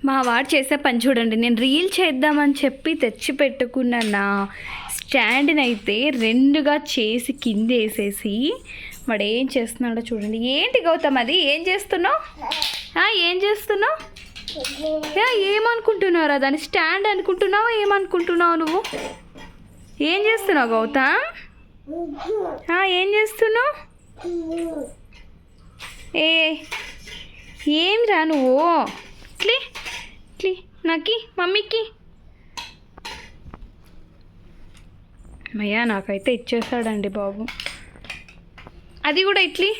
మా వాడు చేసే పని చూడండి. నేను రీల్ చేద్దామని చెప్పి తెచ్చి పెట్టుకున్న నా స్టాండ్ని అయితే రెండుగా చేసి కింద వేసేసి వాడు ఏం చేస్తున్నాడో చూడండి. ఏంటి గౌతమ్ అది? ఏం చేస్తున్నావు? ఏం చేస్తున్నావు? ఏమనుకుంటున్నారా? దాన్ని స్టాండ్ అనుకుంటున్నావా? ఏమనుకుంటున్నావు నువ్వు? ఏం చేస్తున్నావు గౌతమ్? ఏం చేస్తున్నావు? ఏం రా నువ్వు? క్లీ క్లీ నాకి మమ్మీకి అయ్యా నాకైతే ఇచ్చేసాడండి బాబు. అది కూడా ఇట్లీ.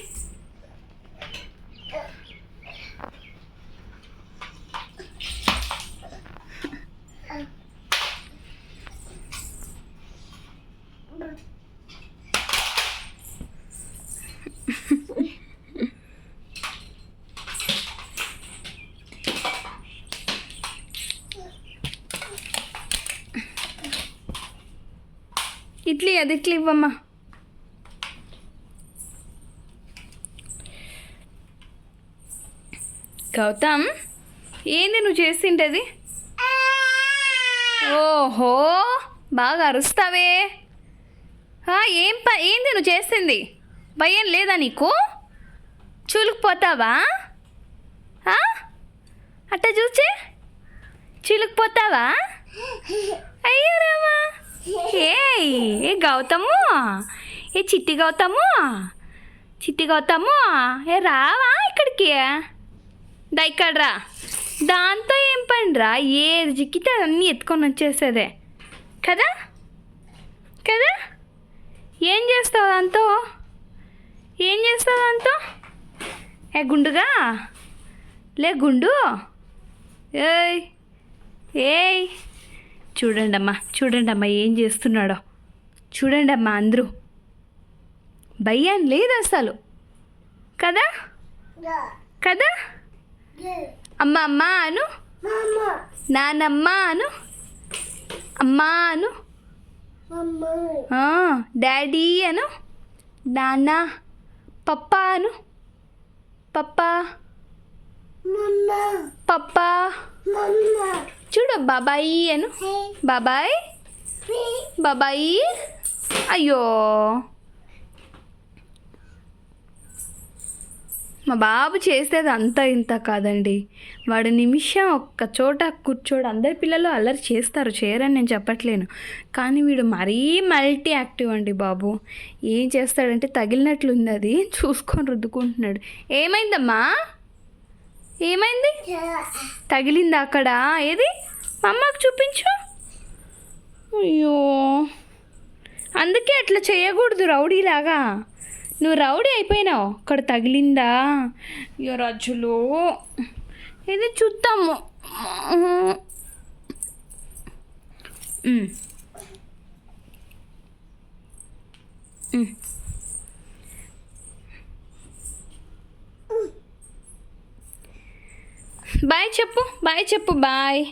ఇడ్లీ అది ఇడ్లీ ఇవ్వమ్మా. గౌతమ్ ఏంది నువ్వు చేసింటది? ఓహో బాగా అరుస్తావే. ఏంది నువ్వు చేసింది? భయం లేదా నీకు? చూలుకుపోతావా? అట్ట చూచే చిలుకుపోతావా? అయ్యో రామా. ఏ గౌతము, ఏ చిట్టి గౌతము, చిట్టి గౌతము, ఏ రావా ఇక్కడికి? దా ఇక్కడ రా. దాంతో ఏం పని రా? ఏది చిక్కితే అన్నీ ఎత్తుకొని వచ్చేసేదే కదా కదా. ఏం చేస్తావు దాంతో? ఏం చేస్తావు దాంతో? ఏ గుండుగా లే గుండు. ఏయ్ ఏయ్ చూడండమ్మా ఏం చేస్తున్నాడో చూడండమ్మా. అందరూ భయం లేదు అసలు కదా కదా. అమ్మ అమ్మ అను, నానమ్మ అను, అమ్మ అను, డాడీ అను, నాన్న, పప్పా అను, పప్పా పప్పా. చూడు బాబాయి అను, బాబాయ్ బాబాయి. అయ్యో మా బాబు చేసేది అంత ఇంత కాదండి. వాడు నిమిషం ఒక్క చోట కూర్చోడు. అందరి పిల్లలు అల్లరి చేస్తారు, చేయరని నేను చెప్పట్లేను, కానీ వీడు మరీ మల్టీ యాక్టివ్ అండి బాబు. ఏం చేస్తాడంటే తగిలినట్లుంది, అది చూసుకొని రుద్దుకుంటున్నాడు. ఏమైందమ్మా? ఏమైంది? తగిలిందా అక్కడ? ఏది మా అమ్మకు చూపించు. అయ్యో అందుకే అట్లా చేయకూడదు రౌడీలాగా. నువ్వు రౌడీ అయిపోయినావు. అక్కడ తగిలిందా? అయ్యో రాజులు, ఇది చూద్దాము. బాయ్ చెప్పు, బాయ్ చెప్పు, బాయ్.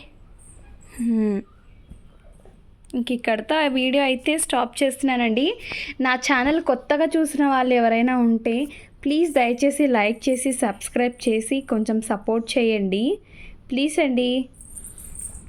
ఇంక ఇక్కడితో ఆ వీడియో అయితే స్టాప్ చేస్తున్నానండి. నా ఛానల్ కొత్తగా చూసిన వాళ్ళు ఎవరైనా ఉంటే ప్లీజ్ దయచేసి లైక్ చేసి సబ్స్క్రైబ్ చేసి కొంచెం సపోర్ట్ చేయండి ప్లీజ్ అండి.